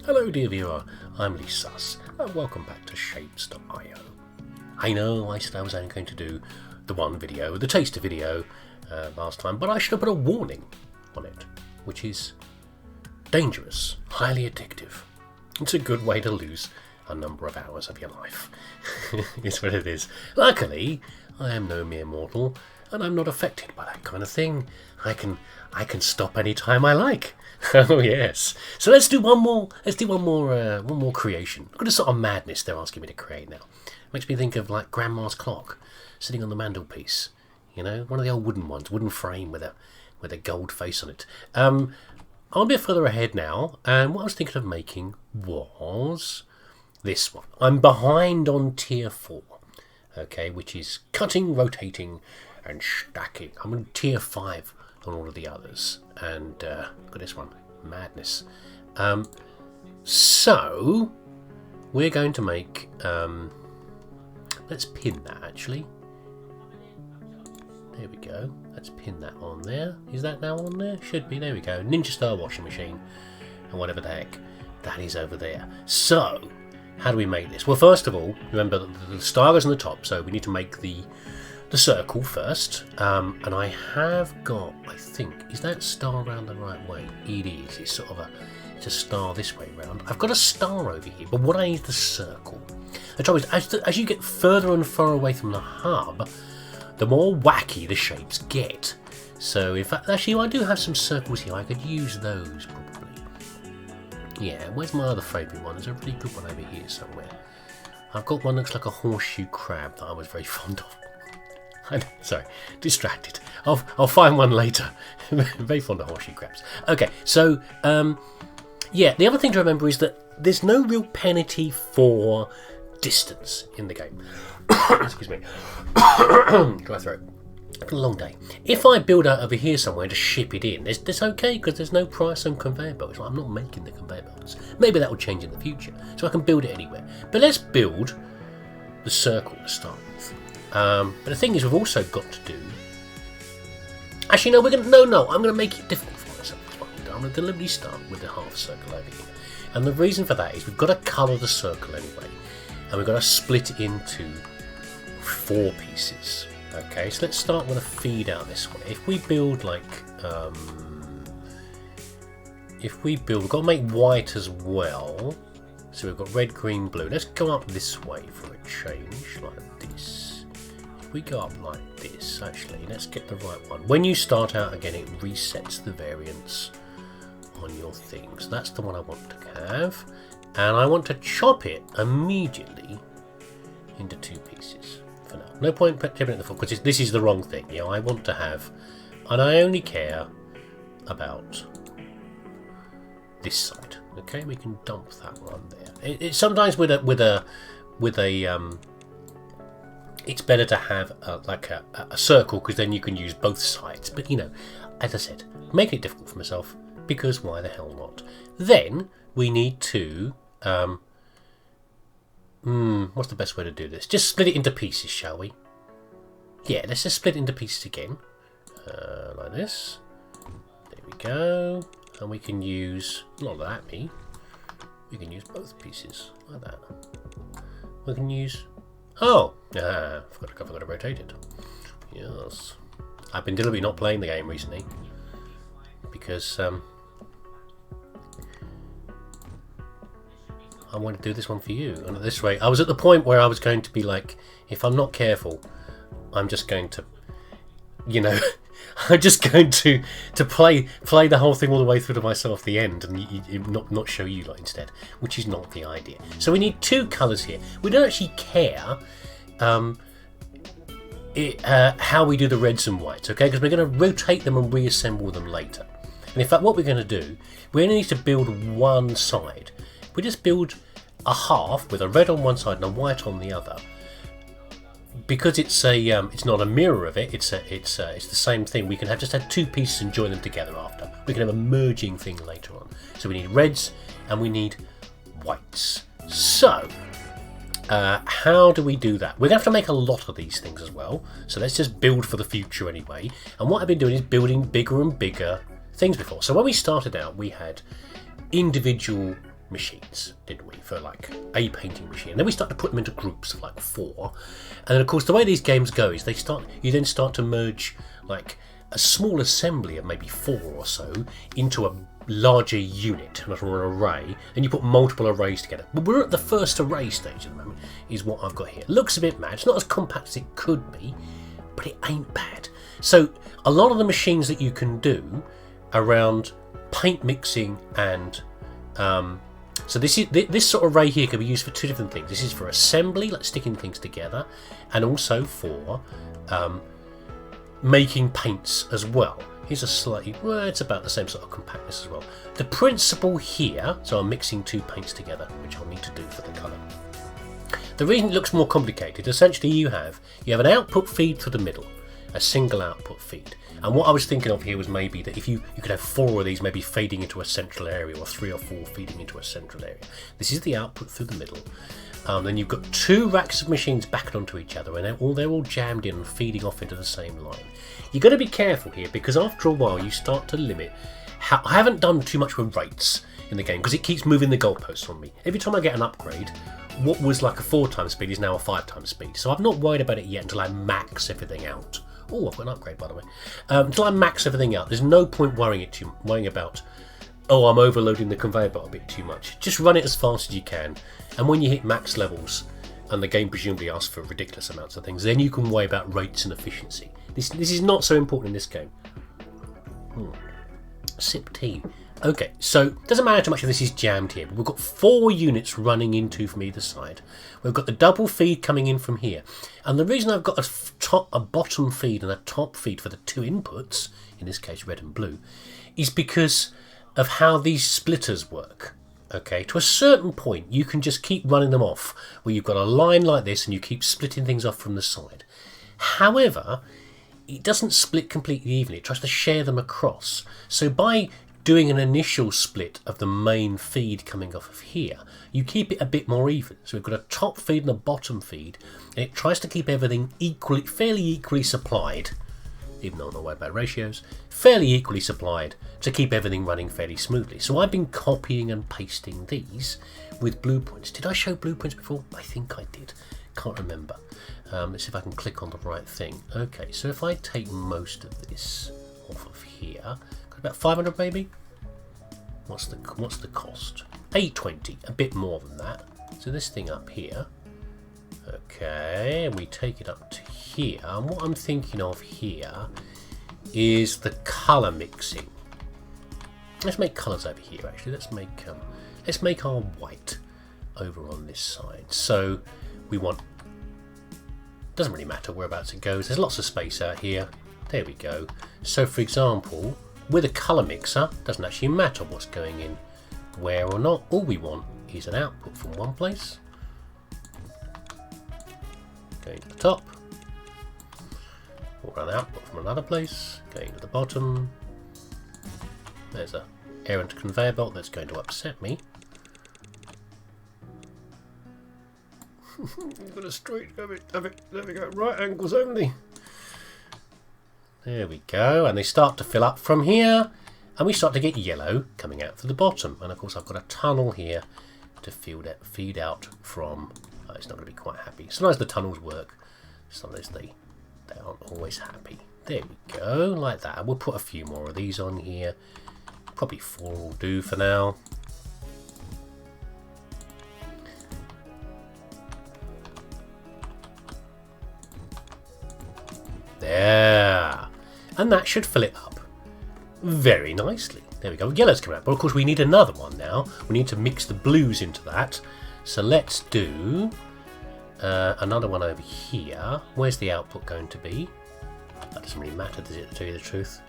Hello dear viewer, I'm Lee Suss, and welcome back to Shapes.io. I know I said I was only going to do the one video, the taster video, last time, but I should have put a warning on it, which is dangerous, highly addictive. It's a good way to lose a number of hours of your life. It's what it is. Luckily, I am no mere mortal, and I'm not affected by that kind of thing. I can stop any time I like. Oh yes. So let's do one more. One more creation. Look at the sort of madness they're asking me to create now. Makes me think of like Grandma's clock sitting on the mantelpiece. You know, one of the old wooden ones, wooden frame with a gold face on it. I'm a bit further ahead now, and what I was thinking of making was this one. I'm behind on tier 4, okay, which is cutting, rotating, and stacking. I'm on tier 5 on all of the others, and look at this one, madness. So we're going to make. Let's pin that actually. There we go. Let's pin that on there. Is that now on there? Should be. There we go. Ninja Star washing machine, and whatever the heck that is over there. So how do we make this? Well, first of all, remember the star is on the top, so we need to make the circle first. And I have got, I think, is that star round the right way? It is. It's sort of it's a star this way round. I've got a star over here, but what I need is the circle. The trouble is, as you get further and further away from the hub, the more wacky the shapes get. So, in fact, actually, I do have some circles here. I could use those probably. Yeah, where's my other favourite one? There's a really good one over here somewhere. I've got one that looks like a horseshoe crab that I was very fond of. Sorry, distracted. I'll find one later. Very fond of horseshoe crabs. Okay, so yeah, the other thing to remember is that there's no real penalty for distance in the game. Excuse me. Dry throat. It's a long day. If I build out over here somewhere to ship it in, that's okay because there's no price on conveyor belts. I'm not making the conveyor belts. Maybe that will change in the future, so I can build it anywhere. But let's build the circle to start with. But the thing is, we've also got to do. Actually, no, I'm going to make it difficult for myself. I'm going to deliberately start with the half circle over here, and the reason for that is we've got to colour the circle anyway, and we've got to split it into 4 pieces. Okay, so let's start with a feed out this way. If we build like, we've got to make white as well. So we've got red, green, blue. Let's go up this way for a change, like this. If we go up like this, actually, let's get the right one. When you start out again, it resets the variance on your thing. So that's the one I want to have. And I want to chop it immediately into 2 pieces. For now. No point chipping it the foot because this is the wrong thing. You know, I want to have, and I only care about this side. Okay, we can dump that one there. It's sometimes with a it's better to have a circle because then you can use both sides. But you know, as I said, making it difficult for myself because why the hell not? Then we need to what's the best way to do this? Just split it into pieces, shall we? Yeah, let's just split it into pieces again. Like this. There we go. And we can use, not that we can use both pieces, like that. We can use, forgot to rotate it. Yes. I've been deliberately not playing the game recently, because I want to do this one for you. And this way, I was at the point where I was going to be like, if I'm not careful, I'm just going to, you know, I'm just going to play the whole thing all the way through to myself, the end, and not show you lot instead, which is not the idea. So we need 2 colours here. We don't actually care how we do the reds and whites, okay? Because we're going to rotate them and reassemble them later. And in fact, what we're going to do, we only need to build one side. We just build a half with a red on one side and a white on the other. Because it's not a mirror of it. It's the same thing. We can just have 2 pieces and join them together after. We can have a merging thing later on. So we need reds and we need whites. So how do we do that? We're going to have to make a lot of these things as well. So let's just build for the future anyway. And what I've been doing is building bigger and bigger things before. So when we started out, we had individual machines, didn't we? For like a painting machine. And then we start to put them into groups of like 4. And then of course the way these games go is you then start to merge like a small assembly of maybe 4 or so into a larger unit, not an array, and you put multiple arrays together. But we're at the first array stage at the moment, is what I've got here. It looks a bit mad, it's not as compact as it could be, but it ain't bad. So a lot of the machines that you can do around paint mixing and so this sort of array here can be used for 2 different things. This is for assembly, like sticking things together, and also for making paints as well. Here's a slightly, well, it's about the same sort of compactness as well. The principle here, so I'm mixing 2 paints together, which I'll need to do for the colour. The reason it looks more complicated, essentially you have an output feed for the middle, a single output feed. And what I was thinking of here was maybe that if you could have 4 of these maybe feeding into a central area, or 3 or 4 feeding into a central area. This is the output through the middle. Then you've got 2 racks of machines backed onto each other, and they're all jammed in and feeding off into the same line. You've got to be careful here, because after a while you start to limit how... I haven't done too much with rates in the game, because it keeps moving the goalposts on me. Every time I get an upgrade, what was like a 4 times speed is now a 5 times speed. So I've not worried about it yet until I max everything out. Oh, I've got an upgrade, by the way. Until I max everything out, there's no point worrying about, oh, I'm overloading the conveyor belt a bit too much. Just run it as fast as you can, and when you hit max levels, and the game presumably asks for ridiculous amounts of things, then you can worry about rates and efficiency. This is not so important in this game. Sip tea. Okay, so it doesn't matter too much if this is jammed here, but we've got 4 units running into from either side. We've got the double feed coming in from here. And the reason I've got a bottom feed and a top feed for the 2 inputs, in this case red and blue, is because of how these splitters work. Okay, to a certain point you can just keep running them off, where you've got a line like this and you keep splitting things off from the side. However, it doesn't split completely evenly, it tries to share them across. So by doing an initial split of the main feed coming off of here, you keep it a bit more even. So we've got a top feed and a bottom feed, and it tries to keep everything fairly equally supplied, even though I'm not worried about ratios, fairly equally supplied to keep everything running fairly smoothly. So I've been copying and pasting these with blue points. Did I show blue points before? I think I did. Can't remember. Let's see if I can click on the right thing. Okay, so if I take most of this off of here, got about 500 maybe? What's the cost? 820, a bit more than that. So this thing up here. Okay, and we take it up to here. And what I'm thinking of here is the colour mixing. Let's make colours over here actually. Let's make our white over on this side. So we want, doesn't really matter whereabouts it goes, there's lots of space out here. There we go. So for example, with a colour mixer, doesn't actually matter what's going in where or not. All we want is an output from one place, going to the top, or an output from another place, going to the bottom. There's a errant conveyor belt that's going to upset me. You've got a straight, have it, there we go, right angles only. There we go, and they start to fill up from here, and we start to get yellow coming out through the bottom. And of course I've got a tunnel here to feed out from. Oh, it's not going to be quite happy. Sometimes the tunnels work, sometimes they aren't always happy. There we go, like that. We'll put a few more of these on here. Probably 4 will do for now. There, and that should fill it up very nicely. There we go, yellow's coming out, but of course we need another one now. We need to mix the blues into that, so let's do another one over here. Where's the output going to be? That doesn't really matter, does it, to tell you the truth?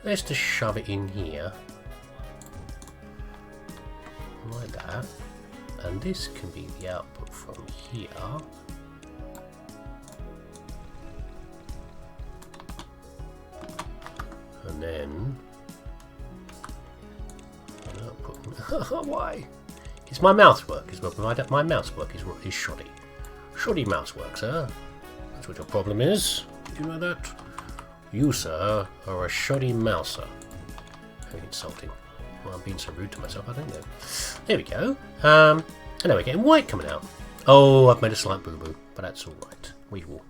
Let's just shove it in here like that, and this can be the output from here. And then why? It's my mouse work as well. My mouse work is shoddy. Shoddy mouse work, sir. That's what your problem is. Did you know that? You, sir, are a shoddy mouser. Very insulting. Well, I'm being so rude to myself, I don't know. There we go. And now we're getting white coming out. Oh, I've made a slight boo-boo, but that's all right. We will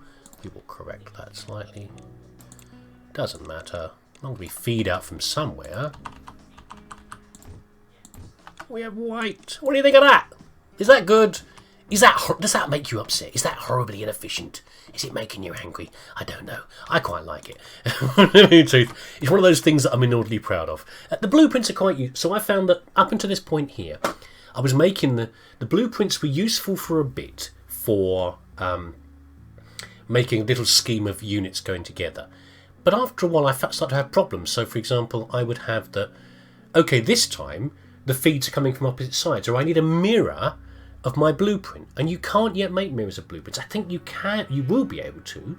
correct that slightly. Doesn't matter. As long as we feed out from somewhere. We have white. What do you think of that? Is that good? Does that make you upset? Is that horribly inefficient? Is it making you angry? I don't know. I quite like it. In truth, it's one of those things that I'm inordinately proud of. The blueprints are quite useful. So I found that up until this point here, I was making the blueprints were useful for a bit for making a little scheme of units going together. But after a while, I started to have problems. So, for example, I would have okay, this time the feeds are coming from opposite sides, or I need a mirror of my blueprint, and you can't yet make mirrors of blueprints. I think you can. You will be able to.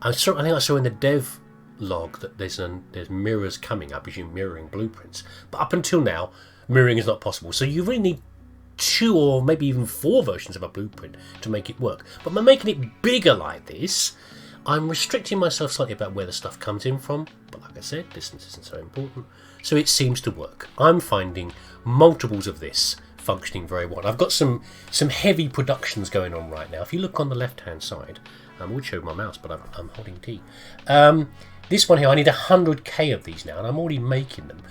I think I saw in the dev log that there's mirrors coming. I presume mirroring blueprints, but up until now, mirroring is not possible. So you really need 2 or maybe even 4 versions of a blueprint to make it work. But by making it bigger like this, I'm restricting myself slightly about where the stuff comes in from. But like I said, distance isn't so important. So it seems to work. I'm finding multiples of this functioning very well. I've got some heavy productions going on right now. If you look on the left-hand side, I would show my mouse, but I'm holding T. This one here, I need 100k of these now, and I'm already making them.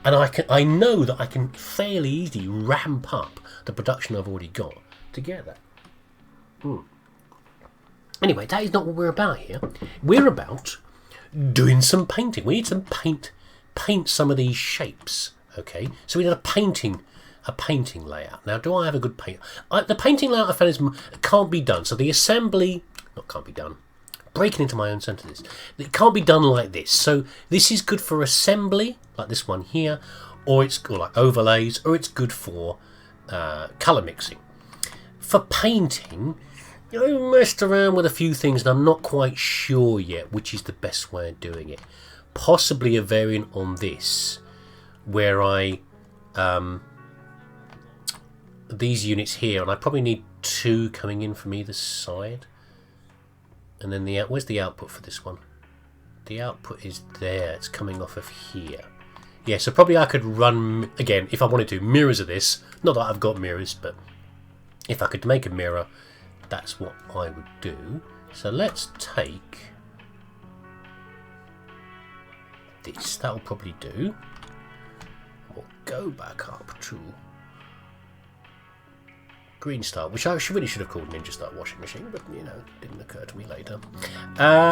And I know that I can fairly easily ramp up the production I've already got together. Anyway, that is not what we're about here. We're about doing some painting. We need to paint some of these shapes. Okay, so we need a painting layout. Now, do I have a good paint? The painting layout I found can't be done. So the assembly, can't be done. Breaking into my own sentences. It can't be done like this. So this is good for assembly, like this one here, or like overlays, or it's good for colour mixing. For painting, I messed around with a few things, and I'm not quite sure yet which is the best way of doing it. Possibly a variant on this, where I these units here, and I probably need 2 coming in from either side. And then where's the output for this one? The output is there. It's coming off of here. Yeah, so probably I could run, again, if I wanted to, mirrors of this. Not that I've got mirrors, but if I could make a mirror, that's what I would do. So let's take this. That'll probably do. We'll go back up to Green Star, which I really should have called Ninja Star Washing Machine, but, didn't occur to me later.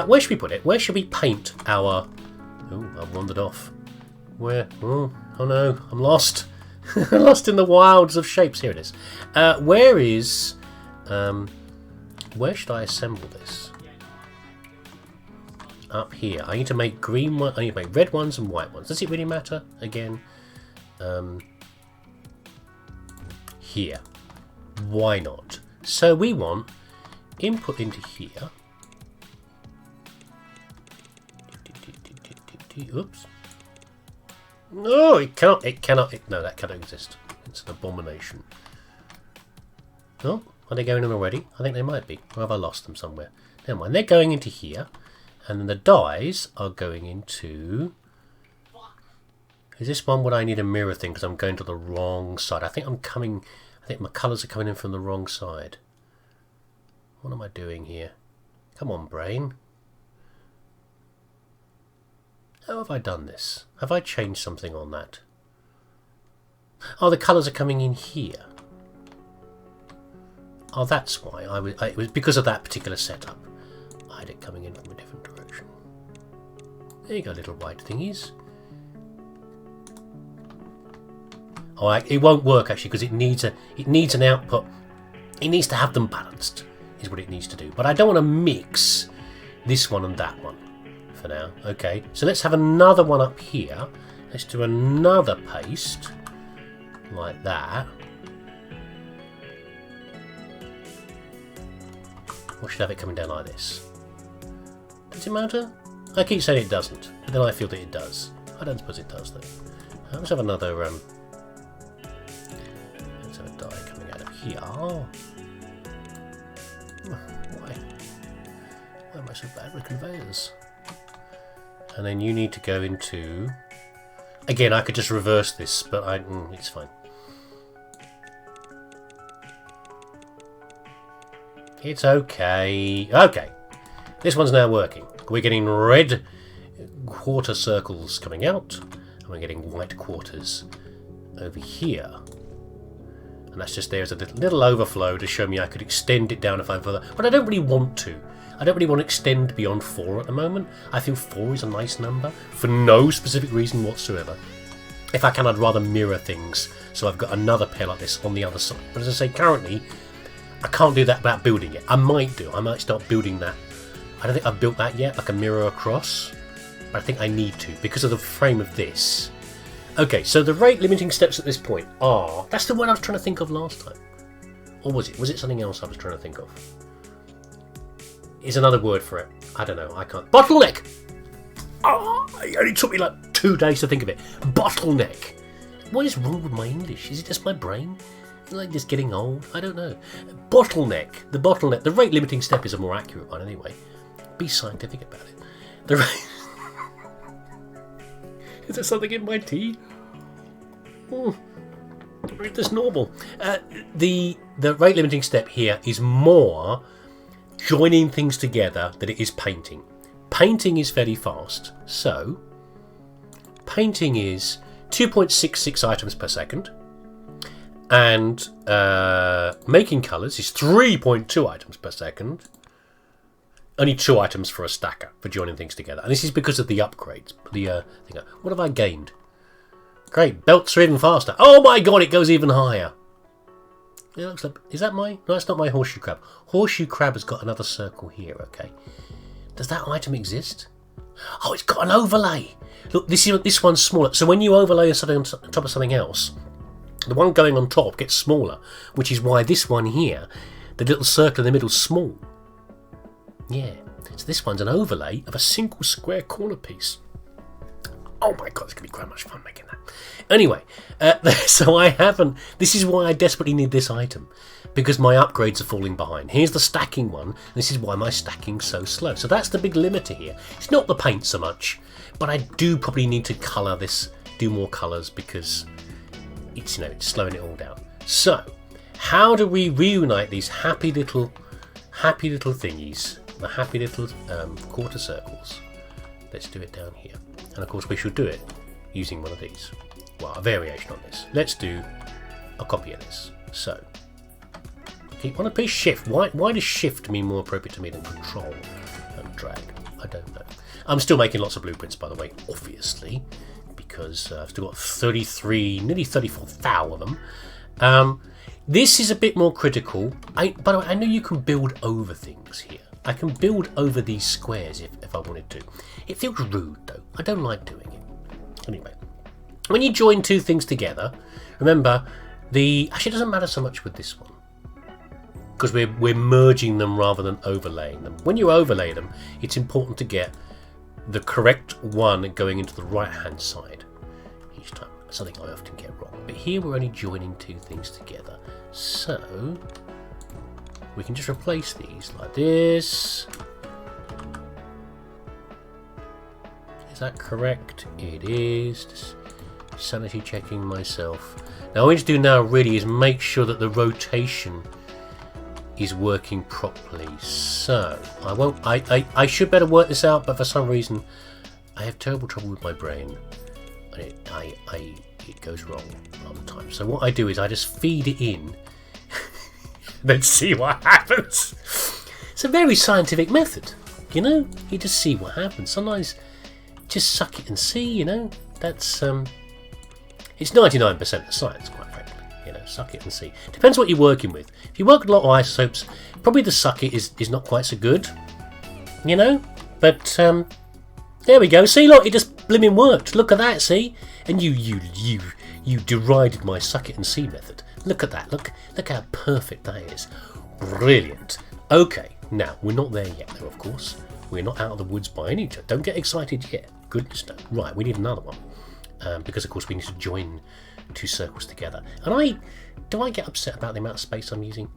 Where should we put it? Where should we paint our... Oh, I've wandered off. Where? Oh no, I'm lost. Lost in the wilds of shapes. Here it is. Where should I assemble this? Up here. I need to make green one. I need to make red ones and white ones. Does it really matter? Again, here. Why not? So we want input into here. Oops. No, it cannot. No, that cannot exist. It's an abomination. Oh, are they going in already? I think they might be. Or have I lost them somewhere? Never mind. They're going into here. And then the dies are going into... Is this one what I need a mirror thing? Because I'm going to the wrong side. I think my colours are coming in from the wrong side. What am I doing here? Come on, brain. How have I done this? Have I changed something on that? Oh, the colours are coming in here. Oh, that's why. It was because of that particular setup. I had it coming in from a different direction. There you go, little white thingies. Oh, it won't work actually because it needs an output. It needs to have them balanced, is what it needs to do. But I don't want to mix this one and that one for now. Okay, so let's have another one up here. Let's do another paste like that. Or should I have it coming down like this? Does it matter? I keep saying it doesn't, but then I feel that it does. I don't suppose it does though. Let's have another let's have a die coming out of here. Oh. Why am I so bad with conveyors? And then you need to go into... Again, I could just reverse this, but it's fine. It's okay. Okay. This one's now working. We're getting red quarter circles coming out, and we're getting white quarters over here. And that's just there as a little overflow to show me I could extend it down if I further. But I don't really want to. I don't really want to extend beyond 4 at the moment. I feel 4 is a nice number for no specific reason whatsoever. If I can, I'd rather mirror things, so I've got another pair like this on the other side. But as I say, currently, I can't do that without building it. I might do. I might start building that. I don't think I've built that yet, like a mirror across. But I think I need to, because of the frame of this. Okay, so the rate limiting steps at this point are... That's the one I was trying to think of last time. Or was it? Was it something else I was trying to think of? Is another word for it. I don't know. I can't. Bottleneck! Oh, it only took me like 2 days to think of it. Bottleneck. What is wrong with my English? Is it just my brain? Is it like just getting old? I don't know. Bottleneck. The bottleneck. The rate limiting step is a more accurate one anyway. Be scientific about it. The rate... Is there something in my tea? It's just normal. The rate limiting step here is more joining things together than it is painting. Painting is very fast, so painting is 2.66 items per second, and making colours is 3.2 items per second. Only 2 items for a stacker for joining things together, and this is because of the upgrades. The thing. What have I gained? Great, belts are even faster. Oh my god, it goes even higher. It looks like, is that my? No, that's not my horseshoe crab. Horseshoe crab has got another circle here. Okay. Does that item exist? Oh, it's got an overlay. Look, this one's smaller. So when you overlay something on top of something else, the one going on top gets smaller, which is why this one here, the little circle in the middle, is small. Yeah. So this one's an overlay of a single square corner piece. Oh my god, it's going to be quite much fun making that. Anyway, so I haven't... This is why I desperately need this item. Because my upgrades are falling behind. Here's the stacking one. This is why my stacking's so slow. So that's the big limiter here. It's not the paint so much. But I do probably need to colour this. Do more colours because it's, it's slowing it all down. So, how do we reunite these happy little thingies? The happy little quarter circles. Let's do it down here. And of course we should do it using one of these. Well, a variation on this. Let's do a copy of this. So, keep on a piece, shift. Why does shift mean more appropriate to me than control and drag? I don't know. I'm still making lots of blueprints, by the way, obviously, because I've still got 33, nearly 34,000 of them. This is a bit more critical. By the way, I know you can build over things here. I can build over these squares if I wanted to. It feels rude though. I don't like doing it. Anyway, when you join 2 things together, remember actually it doesn't matter so much with this one because we're merging them rather than overlaying them. When you overlay them, it's important to get the correct one going into the right hand side each time. Something I often get wrong. But here we're only joining 2 things together. So we can just replace these like this. Is that correct? It is. Just sanity checking myself. Now what I need to do now really is make sure that the rotation is working properly. So I should better work this out, but for some reason I have terrible trouble with my brain. And it goes wrong all the time. So what I do is I just feed it in then see what happens. It's a very scientific method, you just see what happens. Sometimes just suck it and see, that's it's 99% of science, quite frankly, suck it and see. Depends what you're working with. If you work with a lot of isotopes, probably the suck it is not quite so good, but there we go. See, look, it just blimmin' worked. Look at that, see? And you derided my suck it and see method. Look at that. Look how perfect that is. Brilliant. Okay, now we're not there yet, though. Of course, we're not out of the woods by any chance. Don't get excited yet. Goodness no. Right, we need another one because, of course, we need to join 2 circles together. And do I get upset about the amount of space I'm using?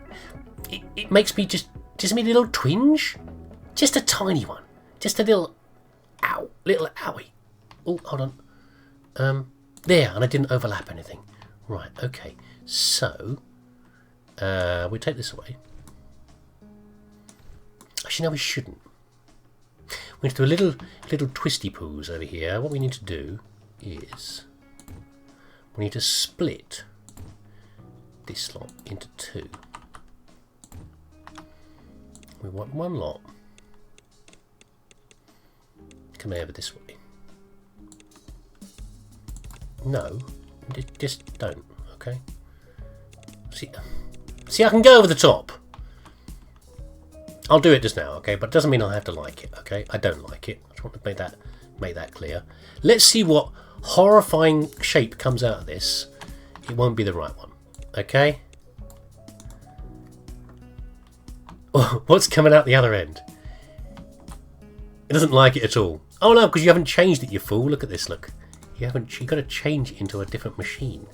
It makes me just me a little twinge, just a tiny one, just a little owie. Oh, hold on. There, and I didn't overlap anything. Right, okay. So, we take this away. Actually, no, we shouldn't. We're going to do a little twisty poos over here. What we need to do is we need to split this slot into two. We want one lot come over this way. No, just don't. Okay. See, I can go over the top. I'll do it just now, okay? But it doesn't mean I have to like it, okay? I don't like it. I just want to make that clear. Let's see what horrifying shape comes out of this. It won't be the right one, okay? What's coming out the other end? It doesn't like it at all. Oh no, because you haven't changed it, you fool. Look at this, look. You got to change it into a different machine.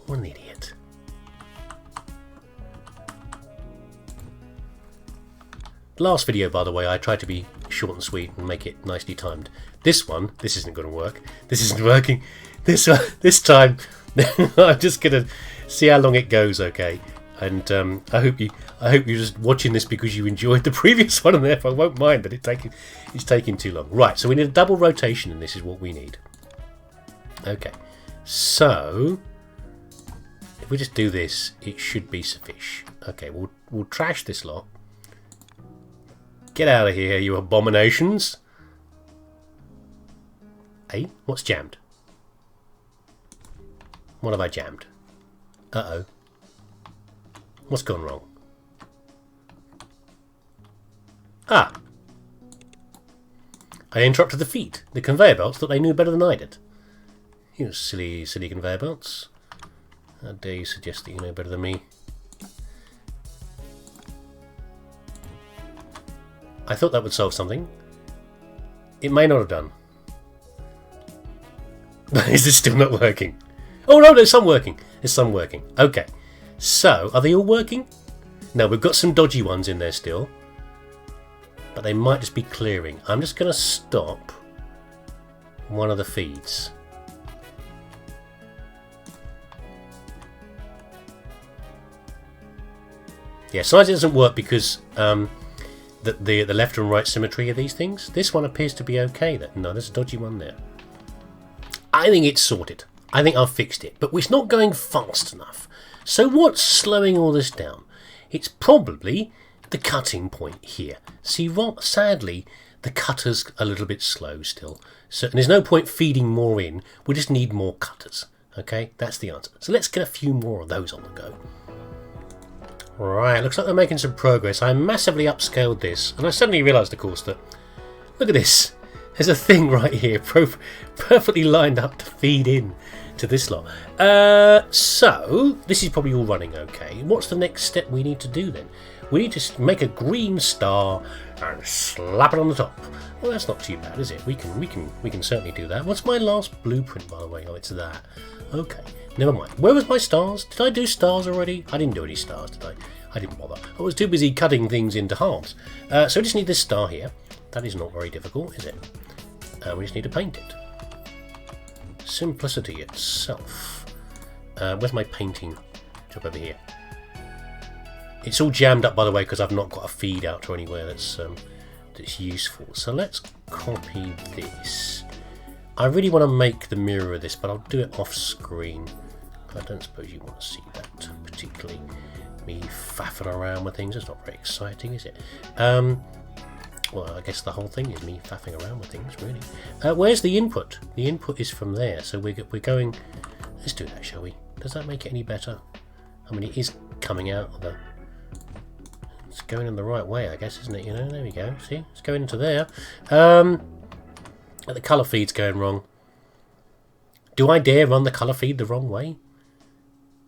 What an idiot. Last video, by the way, I tried to be short and sweet and make it nicely timed. This isn't going to work. This isn't working. This time, I'm just going to see how long it goes, okay? And I hope you're just watching this because you enjoyed the previous one, and therefore I won't mind that it's taking too long. Right, so we need a double rotation, and this is what we need. Okay, so if we just do this, it should be sufficient. Okay, we'll trash this lot. Get out of here, you abominations! Hey, what's jammed? What have I jammed? Uh-oh. What's gone wrong? Ah! I interrupted the feed. The conveyor belts thought they knew better than I did. You silly conveyor belts. How dare you suggest that you know better than me? I thought that would solve something. It may not have done. Is this still not working? Oh no, there's some working. There's some working. Okay. So, are they all working? No, we've got some dodgy ones in there still. But they might just be clearing. I'm just going to stop one of the feeds. Yeah, sometimes it doesn't work because the left and right symmetry of these things. This one appears to be okay. No, there's a dodgy one there. I think it's sorted. I think I've fixed it. But it's not going fast enough. So what's slowing all this down? It's probably the cutting point here. See, sadly, the cutter's a little bit slow still. So, and there's no point feeding more in. We just need more cutters. Okay, that's the answer. So let's get a few more of those on the go. Right, looks like they're making some progress. I massively upscaled this, and I suddenly realised, of course, that look at this. There's a thing right here, perfectly lined up to feed in to this lot. So this is probably all running okay. What's the next step we need to do then? We need to make a green star and slap it on the top. Well, that's not too bad, is it? We can certainly do that. What's my last blueprint, by the way? Oh, it's that. Okay. Never mind. Where was my stars? Did I do stars already? I didn't do any stars, did I? I didn't bother. I was too busy cutting things into halves. So we just need this star here. That is not very difficult, is it? We just need to paint it. Simplicity itself. Where's my painting job over here? It's all jammed up, by the way, because I've not got a feed out to anywhere that's useful. So let's copy this. I really want to make the mirror of this, but I'll do it off screen. I don't suppose you want to see that particularly. Me faffing around with things. It's not very exciting, is it? Well, I guess the whole thing is me faffing around with things, really. Where's the input? The input is from there, so we're going... Let's do that, shall we? Does that make it any better? I mean, it is coming out of the... It's going in the right way, I guess, isn't it? You know, there we go. See? It's going into there. The colour feed's going wrong. Do I dare run the colour feed the wrong way?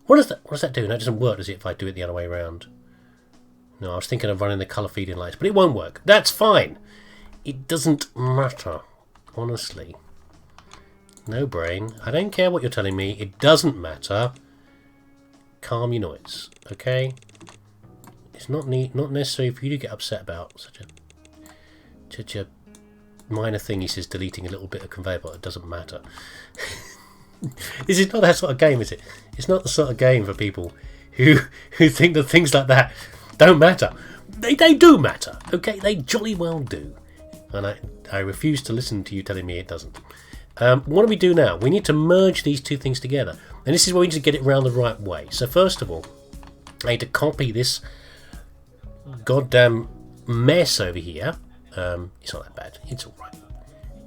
What does that do? No, it doesn't work, does it, if I do it the other way around? No, I was thinking of running the colour feed in lights, but it won't work. That's fine. It doesn't matter, honestly. No brain. I don't care what you're telling me. It doesn't matter. Calm your noise, okay? It's not necessary for you to get upset about such a minor thing. He says deleting a little bit of conveyor belt. It doesn't matter. This is not that sort of game, is it? It's not the sort of game for people who think that things like that don't matter. They do matter, okay? They jolly well do. And I refuse to listen to you telling me it doesn't. What do we do now? We need to merge these two things together. And this is where we need to get it round the right way. So first of all, I need to copy this goddamn mess over here. It's not that bad. It's alright.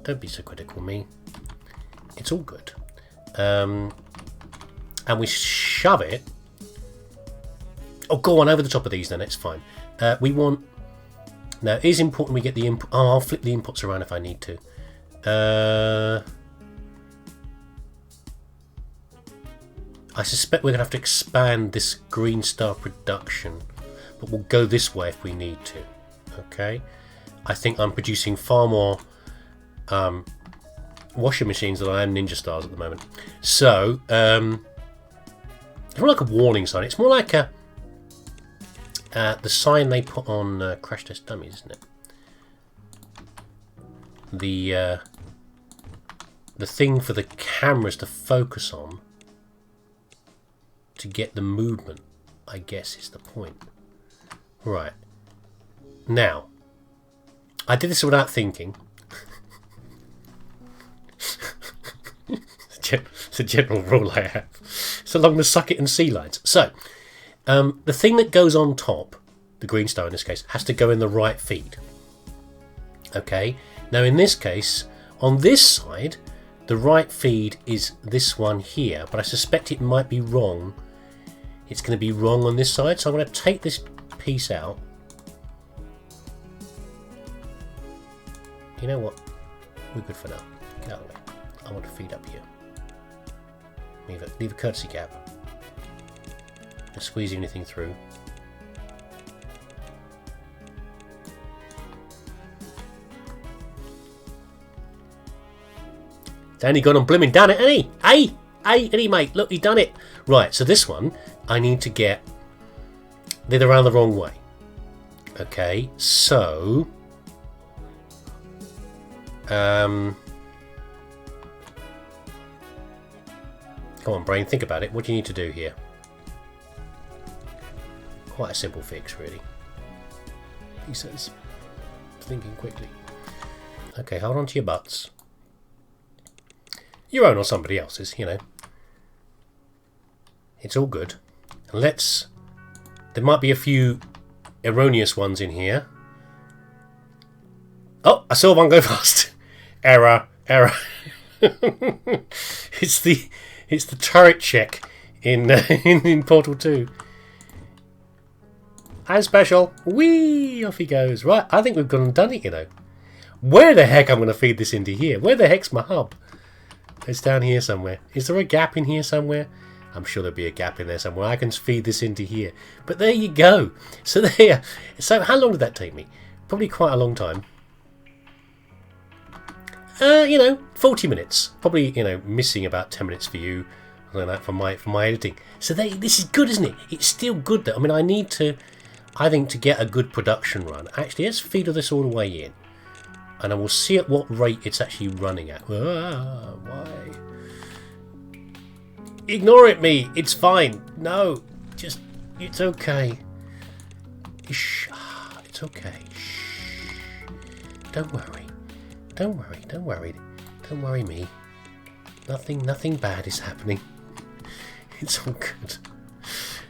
Don't be so critical of me. It's all good. And we shove it. Oh, go on over the top of these then. It's fine. We want... Now, it is important we get the input... Oh, I'll flip the inputs around if I need to. I suspect we're going to have to expand this Green Star production. But we'll go this way if we need to. Okay? I think I'm producing far more washing machines than I am Ninja Stars at the moment. So, it's more like a warning sign. It's more like the sign they put on Crash Test Dummies, isn't it? The thing for the cameras to focus on to get the movement, I guess, is the point. Right. Now, I did this without thinking. It's a general rule I have. It's along the suck it and see lines. So, the thing that goes on top, the Green Star in this case, has to go in the right feed. Okay? Now in this case, on this side, the right feed is this one here, but I suspect it might be wrong. It's going to be wrong on this side, so I'm going to take this piece out. You know what? We're good for now. Get out of the way. I want to feed up here. Leave a courtesy gap. Just squeeze anything through. Danny gone and blimmin' done it, ain't he? Hey, ain't he, mate? Look, he done it. Right, so this one, I need to get it around the wrong way. Okay, so... Come on, brain, think about it. What do you need to do here? Quite a simple fix, really. He says, thinking quickly. Okay, hold on to your butts. Your own or somebody else's, you know. It's all good. Let's... There might be a few erroneous ones in here. Oh, I saw one go past. Error. It's the turret check in Portal 2. I'm special. Whee! Off he goes. Right, I think we've gone and done it, you know. Where the heck I'm going to feed this into here? Where the heck's my hub? It's down here somewhere. Is there a gap in here somewhere? I'm sure there'll be a gap in there somewhere. I can feed this into here. But there you go. So there. So how long did that take me? Probably quite a long time. 40 minutes. Probably, missing about 10 minutes for you. Like that for my editing. So this is good, isn't it? It's still good though. I mean, I think to get a good production run. Actually, let's feed all this all the way in. And I will see at what rate it's actually running at. Why? Ignore it, me. It's fine. No. Just, it's okay. Shh. It's okay. Shh. Don't worry. Don't worry, me. Nothing bad is happening. It's all good.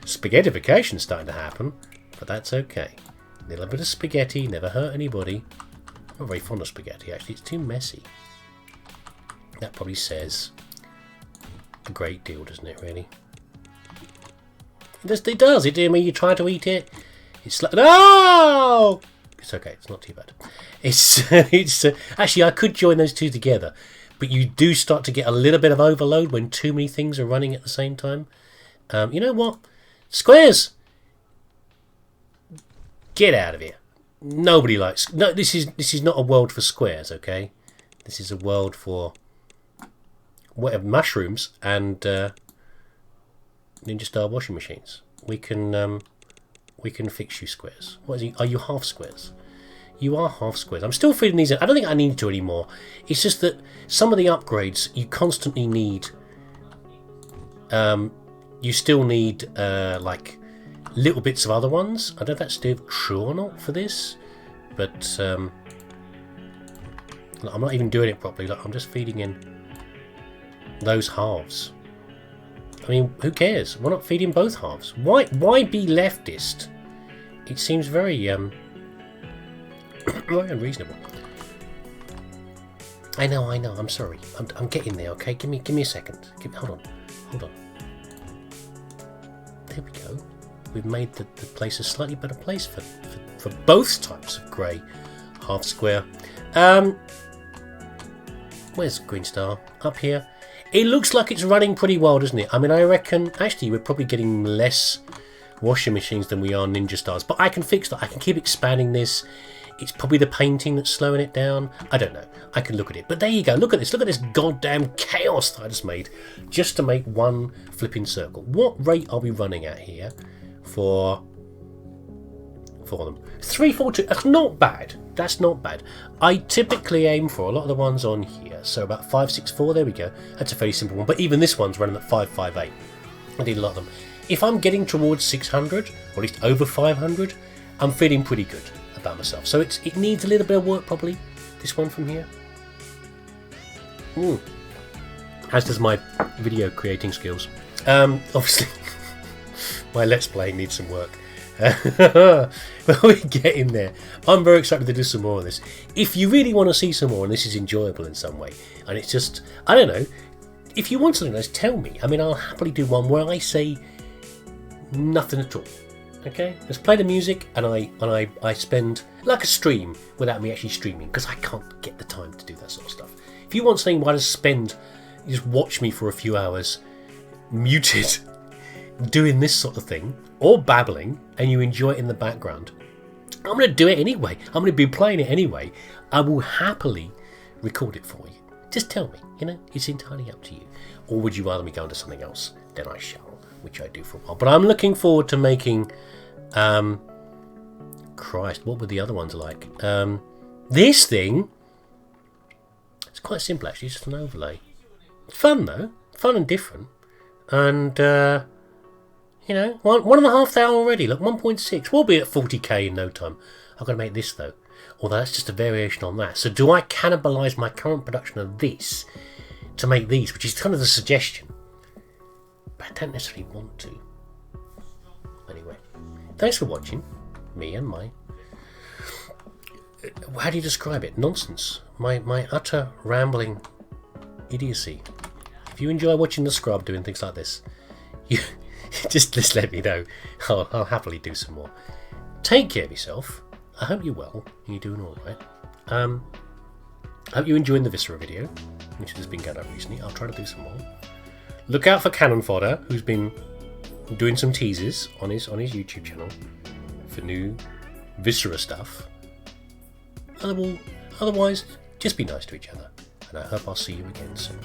Spaghettification's starting to happen, but that's okay. A little bit of spaghetti never hurt anybody. I'm not very fond of spaghetti, actually. It's too messy. That probably says a great deal, doesn't it, really? It does. I mean, you try to eat it. It's like... No! It's okay. It's not too bad. It's actually, I could join those two together. But you do start to get a little bit of overload when too many things are running at the same time. You know what? Squares! Get out of here. Nobody likes... No, this is not a world for squares, okay? This is a world for... whatever, mushrooms and Ninja Star washing machines. We can fix you squares. What is he? Are you half squares? You are half squares. I'm still feeding these in. I don't think I need to anymore. It's just that some of the upgrades you constantly need. You still need like little bits of other ones. I don't know if that's still true or not for this, but I'm not even doing it properly. Like, I'm just feeding in those halves. I mean, who cares? Why not feed in both halves? Why be leftist? It seems very very unreasonable. I know. I'm sorry. I'm getting there. Okay, give me a second. Hold on. There we go. We've made the place a slightly better place for both types of grey half square. Where's Green Star? Up here. It looks like it's running pretty well, doesn't it? I mean, I reckon actually we're probably getting less washing machines than we are Ninja Stars, but I can fix that. I can keep expanding this. It's probably the painting that's slowing it down. I don't know. I can look at it. But there you go. Look at this. Look at this goddamn chaos that I just made just to make one flipping circle. What rate are we running at here for them? 342. That's not bad. That's not bad. I typically aim for a lot of the ones on here. So about 564. There we go. That's a very simple one. But even this one's running at 558. I did a lot of them. If I'm getting towards 600, or at least over 500, I'm feeling pretty good about myself. So it needs a little bit of work probably, this one from here. As does my video creating skills. Obviously my Let's Play needs some work. But we're getting there. I'm very excited to do some more of this. If you really want to see some more and this is enjoyable in some way, and it's just, I don't know, if you want something else, tell me. I mean, I'll happily do one where I say nothing at all. Okay, let's play the music, and I spend like a stream without me actually streaming, because I can't get the time to do that sort of stuff. If you want something where I just watch me for a few hours muted doing this sort of thing, or babbling, and you enjoy it in the background, I'm going to do it anyway. I'm going to be playing it anyway. I will happily record it for you. Just tell me, it's entirely up to you. Or would you rather me go into something else? Then I shall, which I do for a while. But I'm looking forward to making, Christ, what were the other ones like? This thing, it's quite simple actually, it's just an overlay. It's fun though, fun and different. And, 1.5 hour already, look, 1.6. We'll be at 40k in no time. I've got to make this though. Although that's just a variation on that. So do I cannibalise my current production of this to make these, which is kind of the suggestion. But I don't necessarily want to. Anyway, thanks for watching me and my, how do you describe it? Nonsense. My utter rambling idiocy. If you enjoy watching the Scrub doing things like this, you just let me know. I'll happily do some more. Take care of yourself. I hope you're well and you're doing alright. I hope you're enjoying the Viscera video, which has been going up recently. I'll try to do some more. Look out for Cannon Fodder, who's been doing some teasers on his YouTube channel for new Viscera stuff. Otherwise, just be nice to each other, and I hope I'll see you again soon.